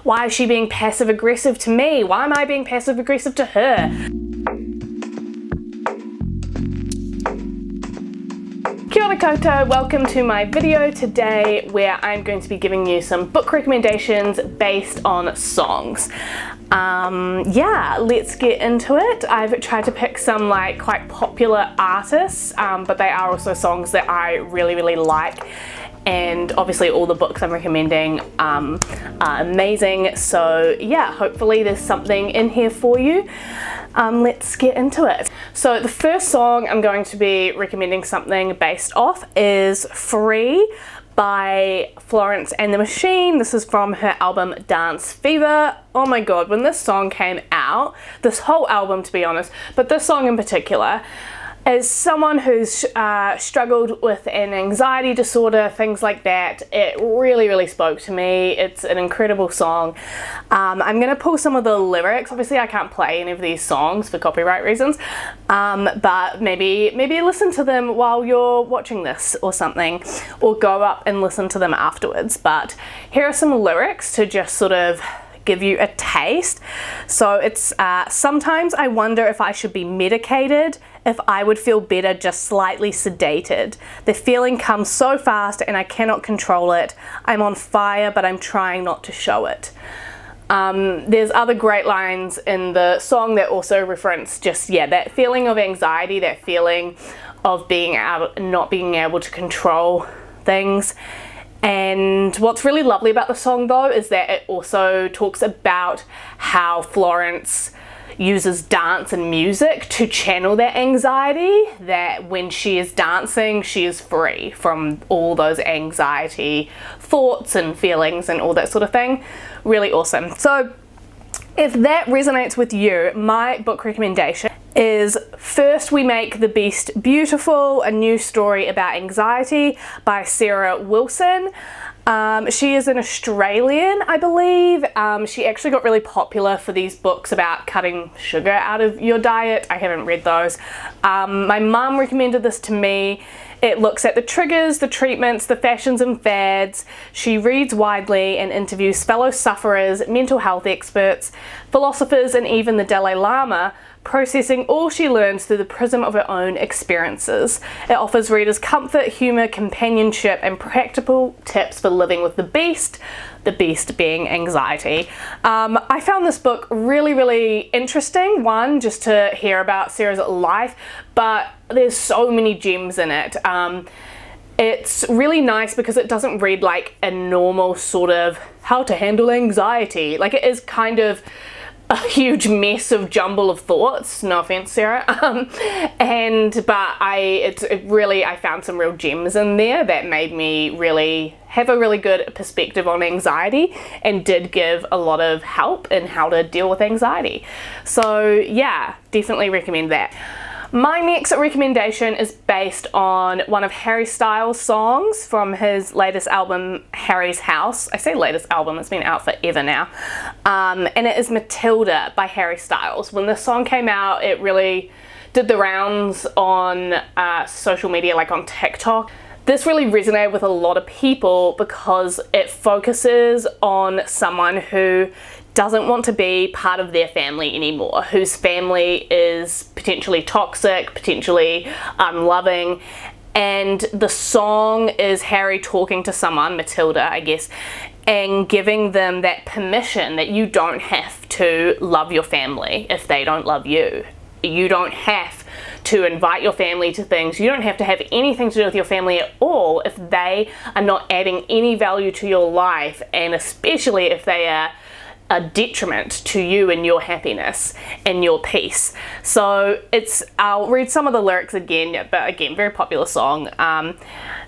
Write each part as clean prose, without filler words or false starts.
Why is she being passive aggressive to me? Why am I being passive aggressive to her? Kia ora koutou, welcome to my video today where I'm going to be giving you some book recommendations based on songs. Yeah, let's get into it. I've tried to pick some quite popular artists, but they are also songs that I really like. And obviously all the books I'm recommending are amazing, so yeah, hopefully there's something in here for you. Let's get into it. So the first song I'm going to be recommending something based off is Free by Florence and the Machine. This is from her album Dance Fever. Oh my god, when this song came out, this whole album to be honest, but this song in particular, as someone who's struggled with an anxiety disorder, things like that, it really spoke to me. It's an incredible song. I'm going to pull some of the lyrics. Obviously I can't play any of these songs for copyright reasons, but maybe listen to them while you're watching this or something, or go up and listen to them afterwards. But here are some lyrics to just sort of give you a taste. So it's sometimes I wonder if I should be medicated, if I would feel better just slightly sedated. The feeling comes so fast and I cannot control it. I'm on fire but I'm trying not to show it. There's other great lines in the song that also reference just that feeling of anxiety, that feeling of not being able to control things. And what's really lovely about the song though is that it also talks about how Florence uses dance and music to channel that anxiety, that when she is dancing she is free from all those anxiety thoughts and feelings and all that sort of thing. Really awesome. So if that resonates with you, my book recommendation is First We Make the Beast Beautiful, a new story about anxiety by Sarah Wilson. She is an Australian, I believe. She actually got really popular for these books about cutting sugar out of your diet. I haven't read those. My mum recommended this to me. It looks at the triggers, the treatments, the fashions and fads. She reads widely and interviews fellow sufferers, mental health experts, philosophers, and even the Dalai Lama, processing all she learns through the prism of her own experiences. It offers readers comfort, humour, companionship, and practical tips for living with the beast being anxiety. I found this book really interesting. One, just to hear about Sarah's life, but there's so many gems in it. It's really nice because it doesn't read like a normal sort of how to handle anxiety. Like, it is kind of a huge mess of jumble of thoughts, no offense Sarah, but I found some real gems in there that made me really have a really good perspective on anxiety and did give a lot of help in how to deal with anxiety. So yeah, definitely recommend that. My next recommendation is based on one of Harry Styles' songs from his latest album, Harry's House. I say latest album, it's been out forever now. And it is Matilda by Harry Styles. When this song came out, it really did the rounds on social media, like on TikTok. This really resonated with a lot of people because it focuses on someone who doesn't want to be part of their family anymore, whose family is potentially toxic, potentially unloving, and the song is Harry talking to someone, Matilda I guess, and giving them that permission that you don't have to love your family if they don't love you. You don't have to invite your family to things. You don't have to have anything to do with your family at all if they are not adding any value to your life, and especially if they are a detriment to you and your happiness and your peace. So I'll read some of the lyrics again, but again, very popular song.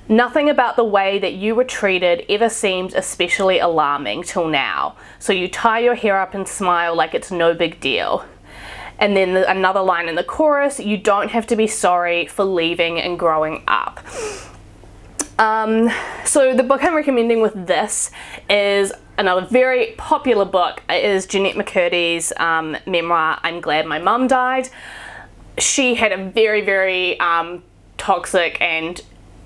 Nothing about the way that you were treated ever seemed especially alarming till now. So you tie your hair up and smile like it's no big deal. And then another line in the chorus, you don't have to be sorry for leaving and growing up. So the book I'm recommending with this is another very popular book. It is Jeanette McCurdy's memoir, I'm Glad My Mum Died. She had a very toxic and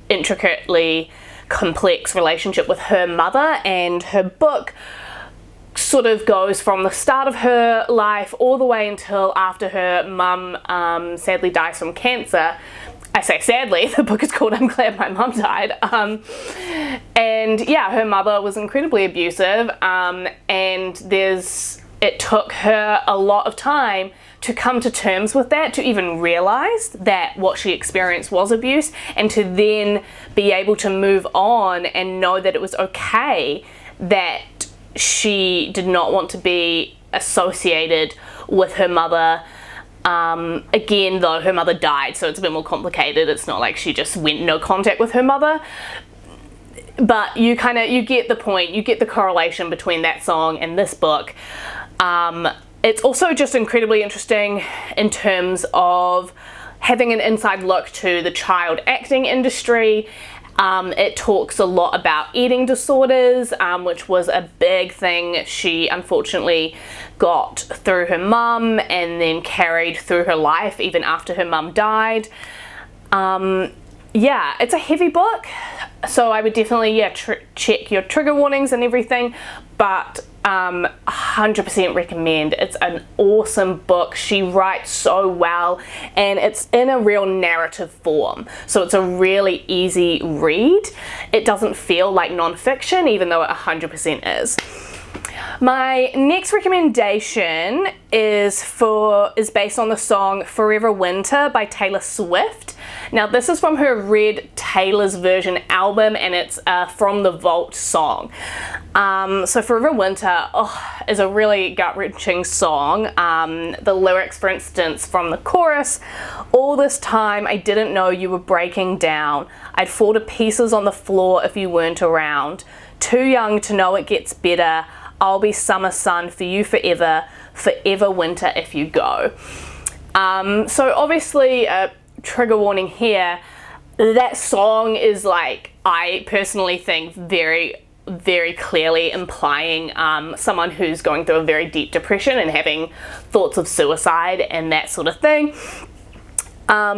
intricately complex relationship with her mother, and her book sort of goes from the start of her life all the way until after her mum sadly dies from cancer. I say sadly, the book is called I'm Glad My Mum Died. And yeah, her mother was incredibly abusive, and it took her a lot of time to come to terms with that, to even realize that what she experienced was abuse, and to then be able to move on and know that it was okay that she did not want to be associated with her mother. Again, though, her mother died, so it's a bit more complicated. It's not like she just went no contact with her mother. But you get the point, you get the correlation between that song and this book. It's also just incredibly interesting in terms of having an inside look to the child acting industry. It talks a lot about eating disorders, which was a big thing she unfortunately got through her mum and then carried through her life even after her mum died. Yeah, it's a heavy book, so I would definitely check your trigger warnings and everything, but 100% recommend. It's an awesome book. She writes so well, and it's in a real narrative form, so it's a really easy read. It doesn't feel like non-fiction, even though it 100% is. My next recommendation is based on the song Forever Winter by Taylor Swift. Now this is from her Red Taylor's Version album, and it's From the Vault song. So Forever Winter is a really gut-wrenching song. The lyrics, for instance, from the chorus: all this time I didn't know you were breaking down. I'd fall to pieces on the floor if you weren't around. Too young to know it gets better. I'll be summer sun for you forever, forever winter if you go. So obviously, trigger warning here, that song is, like, I personally think very, very clearly implying someone who's going through a very deep depression and having thoughts of suicide and that sort of thing.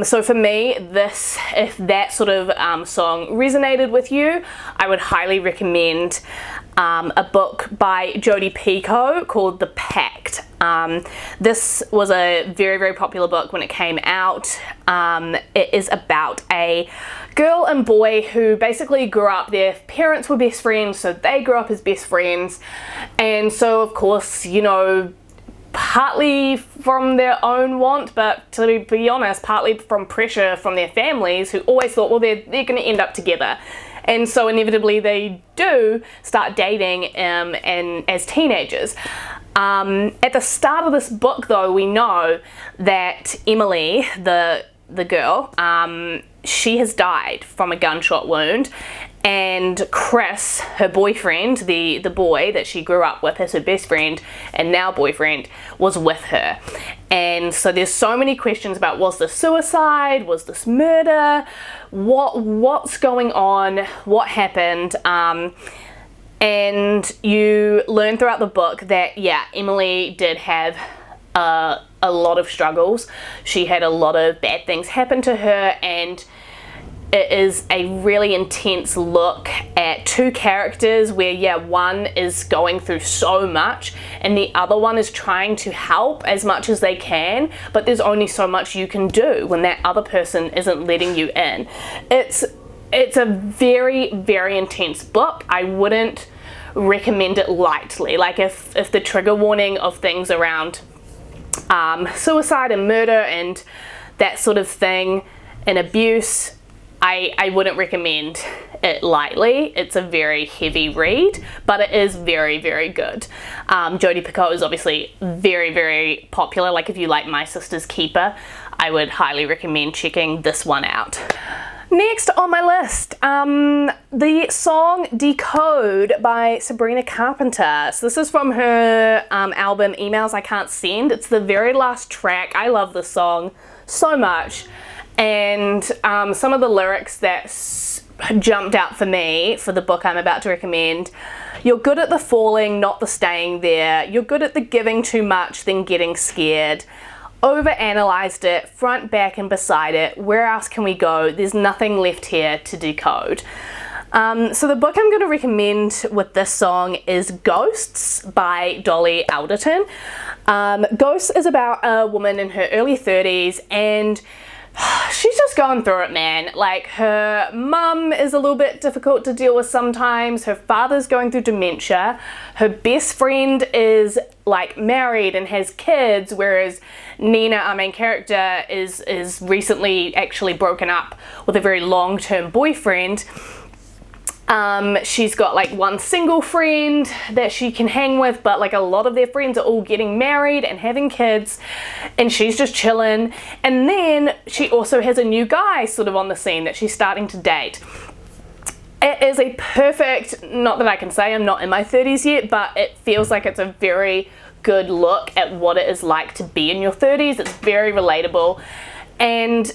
So for me, if that sort of song resonated with you, I would highly recommend a book by Jodi Picoult called The Pact. This was a very, very popular book when it came out. It is about a girl and boy who basically grew up, their parents were best friends, so they grew up as best friends, and so of course, you know, partly from their own want, but to be honest, partly from pressure from their families, who always thought, well, they're going to end up together. And so inevitably they do start dating and as teenagers. At the start of this book, though, we know that Emily, the girl, she has died from a gunshot wound, and Chris, her boyfriend, the boy that she grew up with as her best friend and now boyfriend, was with her. And so there's so many questions about, was this suicide, was this murder, what's going on, what happened, and you learn throughout the book that, yeah, Emily did have a lot of struggles. She had a lot of bad things happen to her, and it is a really intense look at two characters where, yeah, one is going through so much and the other one is trying to help as much as they can, but there's only so much you can do when that other person isn't letting you in. It's a very, very intense book. I wouldn't recommend it lightly. Like, if the trigger warning of things around suicide and murder and that sort of thing and abuse, I wouldn't recommend it lightly. It's a very heavy read, but it is very, very good. Jodi Picoult is obviously very, very popular. Like, if you like My Sister's Keeper, I would highly recommend checking this one out. Next on my list, the song Decode by Sabrina Carpenter. So this is from her album Emails I Can't Send. It's the very last track. I love this song so much. And some of the lyrics that jumped out for me for the book I'm about to recommend: you're good at the falling, not the staying there. You're good at the giving too much, then getting scared. Overanalyzed it, front, back, and beside it. Where else can we go? There's nothing left here to decode. So the book I'm going to recommend with this song is Ghosts by Dolly Alderton. Ghosts is about a woman in her early 30s, and she's just going through it, man. Like, her mum is a little bit difficult to deal with sometimes. Her father's going through dementia. Her best friend is like married and has kids, whereas Nina, our main character, is recently actually broken up with a very long-term boyfriend. She's got like one single friend that she can hang with, but like a lot of their friends are all getting married and having kids, and she's just chilling. And then she also has a new guy sort of on the scene that she's starting to date. It is a perfect, not that I can say I'm not in my 30s yet, but it feels like it's a very good look at what it is like to be in your 30s. It's very relatable, and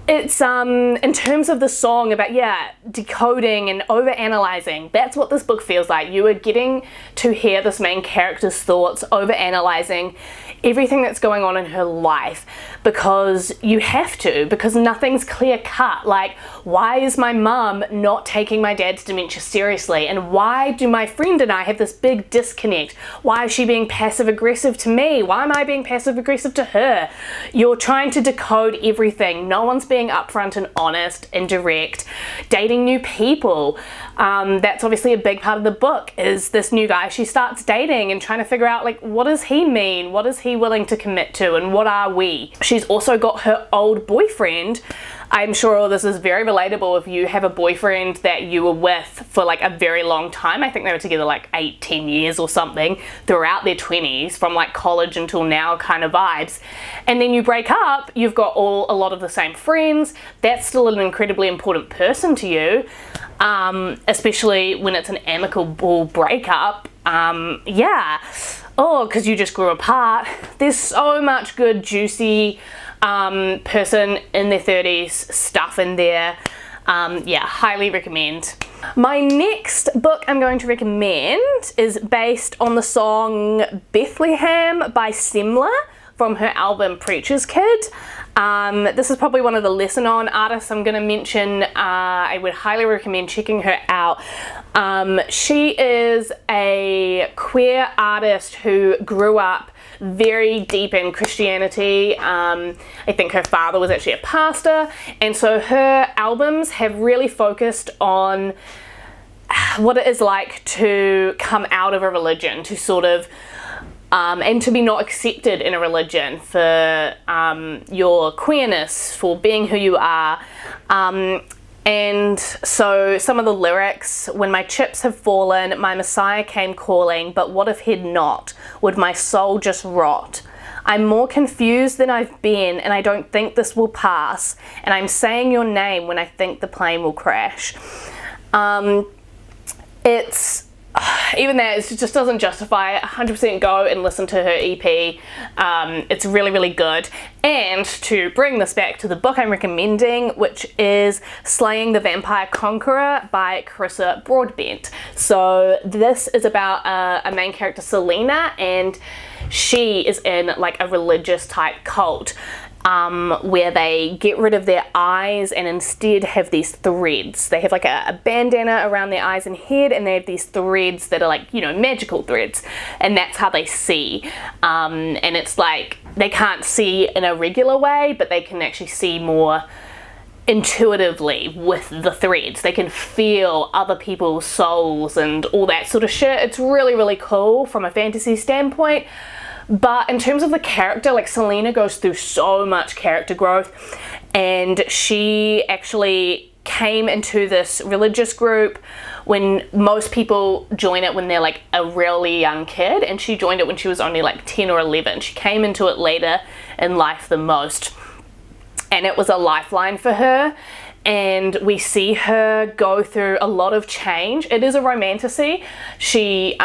it's in terms of the song about, yeah, decoding and overanalyzing. That's what this book feels like. You are getting to hear this main character's thoughts, overanalyzing everything that's going on in her life, because you have to, because nothing's clear cut. Like, why is my mum not taking my dad's dementia seriously? And why do my friend and I have this big disconnect? Why is she being passive aggressive to me? Why am I being passive aggressive to her? You're trying to decode everything. No one's being upfront and honest and direct. Dating new people. That's obviously a big part of the book, is this new guy she starts dating and trying to figure out, like, what does he mean? What is he willing to commit to, and what are we? She's also got her old boyfriend. I'm sure all this is very relatable if you have a boyfriend that you were with for like a very long time. I think they were together like 8-10 years or something throughout their 20s, from like college until now kind of vibes. And then you break up, you've got a lot of the same friends. That's still an incredibly important person to you, especially when it's an amicable breakup. Yeah. Oh, because you just grew apart. There's so much good, juicy person in their 30s stuff in there. Yeah, highly recommend. My next book I'm going to recommend is based on the song Bethlehem by Semler from her album Preacher's Kid. This is probably one of the lesser known artists I'm going to mention. I would highly recommend checking her out. She is a queer artist who grew up very deep in Christianity. I think her father was actually a pastor, and so her albums have really focused on what it is like to come out of a religion, to sort of and to be not accepted in a religion for your queerness, for being who you are. And so some of the lyrics: when my chips have fallen, my Messiah came calling, but what if he'd not? Would my soul just rot? I'm more confused than I've been, and I don't think this will pass, and I'm saying your name when I think the plane will crash. It's even that, it just doesn't justify it. 100% go and listen to her EP. It's really, really good. And to bring this back to the book I'm recommending, which is Slaying the Vampire Conqueror by Carissa Broadbent. So this is about a main character, Selena, and she is in like a religious type cult. Where they get rid of their eyes and instead have these threads. They have like a bandana around their eyes and head, and they have these threads that are like, you know, magical threads, and that's how they see. And it's like they can't see in a regular way, but they can actually see more intuitively with the threads. They can feel other people's souls and all that sort of shit. It's really, really cool from a fantasy standpoint. But in terms of the character, like, Selena goes through so much character growth, and she actually came into this religious group when most people join it when they're like a really young kid, and she joined it when she was only like 10 or 11. She came into it later in life the most, and it was a lifeline for her. And we see her go through a lot of change. It is a romantasy. She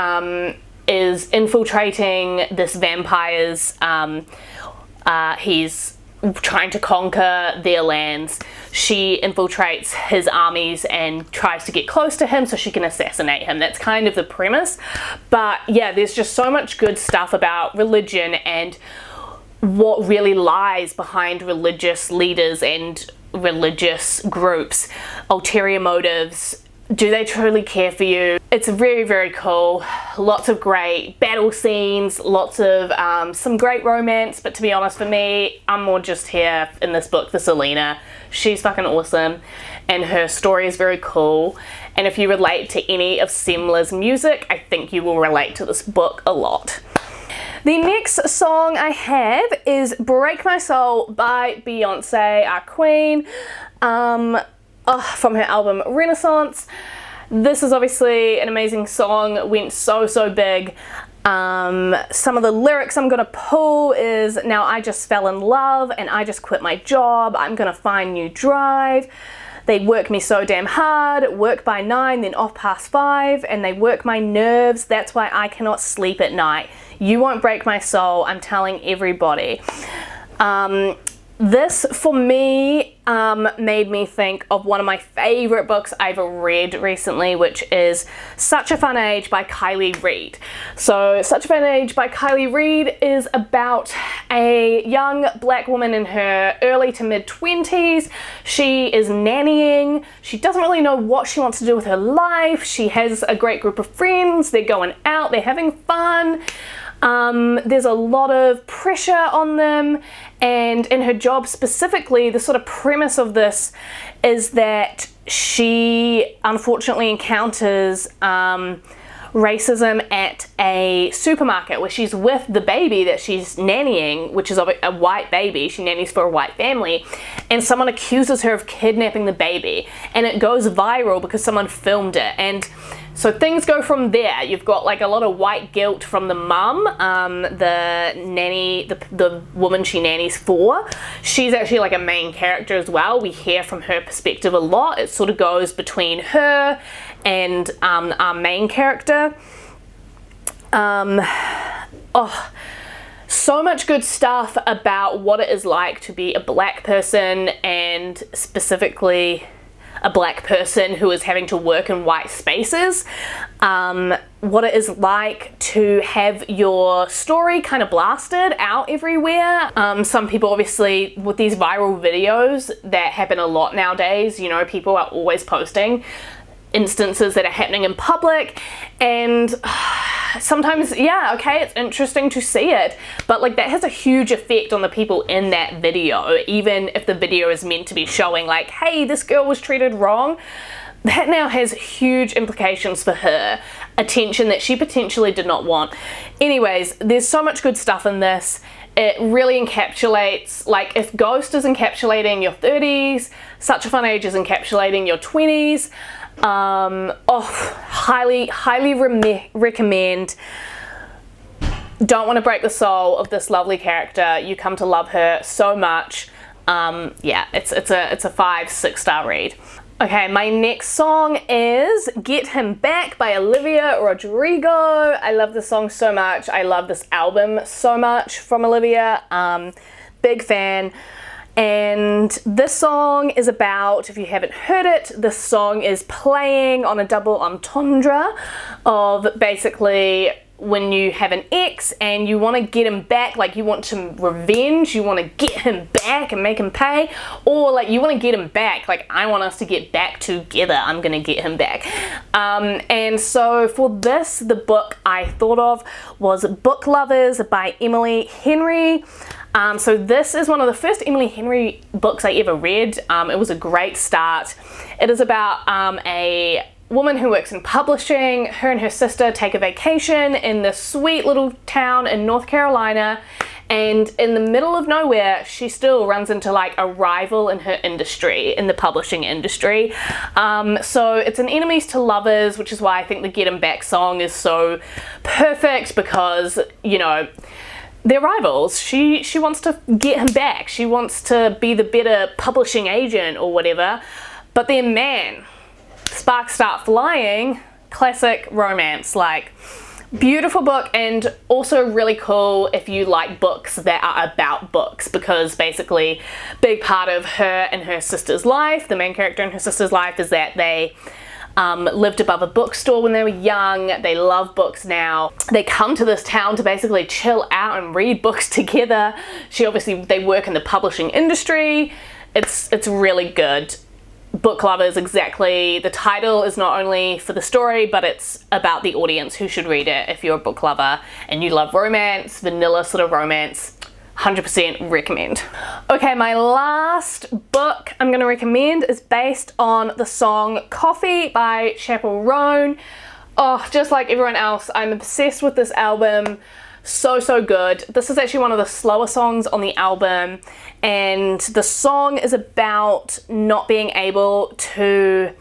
is infiltrating this vampire's, he's trying to conquer their lands. She infiltrates his armies and tries to get close to him so she can assassinate him. That's kind of the premise. But yeah, there's just so much good stuff about religion and what really lies behind religious leaders and religious groups, ulterior motives, Do they truly care for you? It's very, very cool. Lots of great battle scenes, lots of some great romance, but to be honest, for me, I'm more just here in this book for Selena. She's fucking awesome, and her story is very cool. And if you relate to any of Semler's music, I think you will relate to this book a lot. The next song I have is Break My Soul by Beyonce, our queen, from her album Renaissance. This is obviously an amazing song, went so big. Some of the lyrics I'm gonna pull is, now I just fell in love and I just quit my job, I'm gonna find new drive. They work me so damn hard, work by 9, then off past 5, and they work my nerves, that's why I cannot sleep at night. You won't break my soul, I'm telling everybody. This, for me, made me think of one of my favorite books I've read recently, which is Such a Fun Age by Kylie Reid. So Such a Fun Age by Kylie Reid is about a young black woman in her early to mid 20s. She is nannying. She doesn't really know what she wants to do with her life. She has a great group of friends. They're going out. They're having fun. There's a lot of pressure on them, and in her job specifically, the sort of premise of this is that she unfortunately encounters racism at a supermarket where she's with the baby that she's nannying, which is a white baby. She nannies for a white family, and someone accuses her of kidnapping the baby, and it goes viral because someone filmed it. And so things go from there. You've got like a lot of white guilt from the mum, the nanny, the woman she nannies for. She's actually like a main character as well. We hear from her perspective a lot. It sort of goes between her and our main character. So much good stuff about what it is like to be a black person, and specifically a black person who is having to work in white spaces. What it is like to have your story kind of blasted out everywhere. Some people, obviously, with these viral videos that happen a lot nowadays, you know, people are always posting instances that are happening in public, and sometimes, yeah, okay, it's interesting to see it, but like that has a huge effect on the people in that video. Even if the video is meant to be showing like, hey, this girl was treated wrong, that now has huge implications for her, attention that she potentially did not want. Anyways, there's so much good stuff in this. It really encapsulates, like if Ghost is encapsulating your 30s, Such a Fun Age is encapsulating your 20s. Highly recommend. Don't want to break the soul of this lovely character. You come to love her so much. Yeah, it's a 5-6 star read. Okay, my next song is Get Him Back by Olivia Rodrigo. I love this song so much. I love this album so much from Olivia. Big fan. And this song is about, if you haven't heard it, this song is playing on a double entendre of basically when you have an ex and you want to get him back, like you want some revenge, you want to get him back and make him pay, or like you want to get him back, like I want us to get back together, I'm gonna get him back. And so for this, the book I thought of was Book Lovers by Emily Henry. So this is one of the first Emily Henry books I ever read. It was a great start. It is about a woman who works in publishing. Her and her sister take a vacation in this sweet little town in North Carolina, and in the middle of nowhere she still runs into like a rival in her industry, in the publishing industry. So it's an enemies to lovers, which is why I think the Get 'Em Back song is so perfect, because, you know, they're rivals. She wants to get him back. She wants to be the better publishing agent or whatever. But then, man, sparks start flying. Classic romance. Like, beautiful book, and also really cool if you like books that are about books, because basically big part of her and her sister's life, the main character and her sister's life, is that they lived above a bookstore when they were young. They love books now. They come to this town to basically chill out and read books together. They work in the publishing industry. It's really good. book lovers exactly. The title is not only for the story, but it's about the audience who should read it. If you're a book lover and you love romance, vanilla sort of romance, 100% recommend. Okay, my last book I'm going to recommend is based on the song Coffee by Chappell Roan. Oh, just like everyone else, I'm obsessed with this album. So good. This is actually one of the slower songs on the album, and the song is about not being able to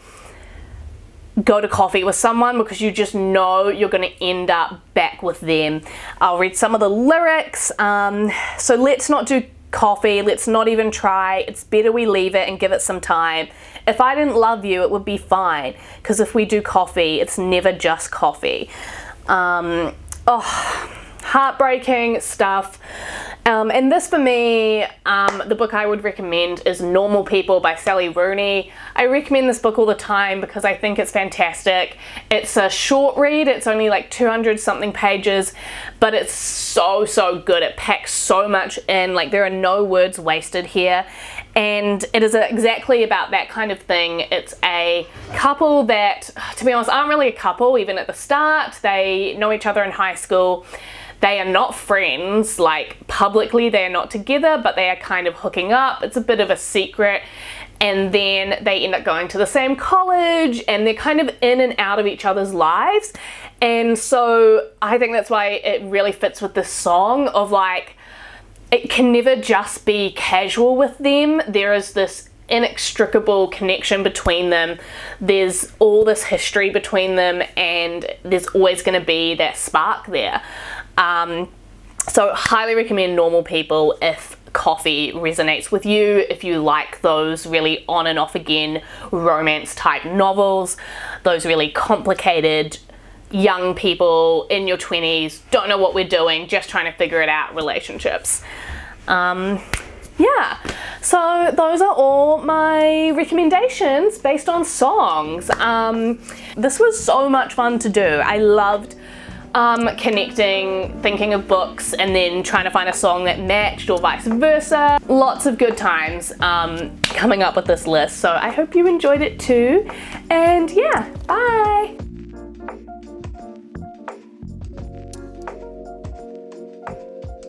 go to coffee with someone because you just know you're going to end up back with them. I'll read some of the lyrics. So let's not do coffee, let's not even try, it's better we leave it and give it some time. If I didn't love you, it would be fine, because if we do coffee, it's never just coffee. Heartbreaking stuff. And this for me, the book I would recommend is Normal People by Sally Rooney. I recommend this book all the time because I think it's fantastic. It's a short read, it's only like 200 something pages, but it's so good. It packs so much in, like there are no words wasted here. And it is exactly about that kind of thing. It's a couple that, to be honest, aren't really a couple even at the start. They know each other in high school. They are not friends, like publicly they are not together, but they are kind of hooking up. It's a bit of a secret. And then they end up going to the same college, and they're kind of in and out of each other's lives. And so I think that's why it really fits with this song of like, it can never just be casual with them. There is this inextricable connection between them. There's all this history between them, and there's always going to be that spark there. So highly recommend Normal People if coffee resonates with you, if you like those really on and off again romance type novels, those really complicated young people in your 20s, don't know what we're doing, just trying to figure it out relationships. Yeah, so those are all my recommendations based on songs. This was so much fun to do. I loved connecting, thinking of books, and then trying to find a song that matched or vice versa. Lots of good times coming up with this list, so I hope you enjoyed it too. And yeah, bye!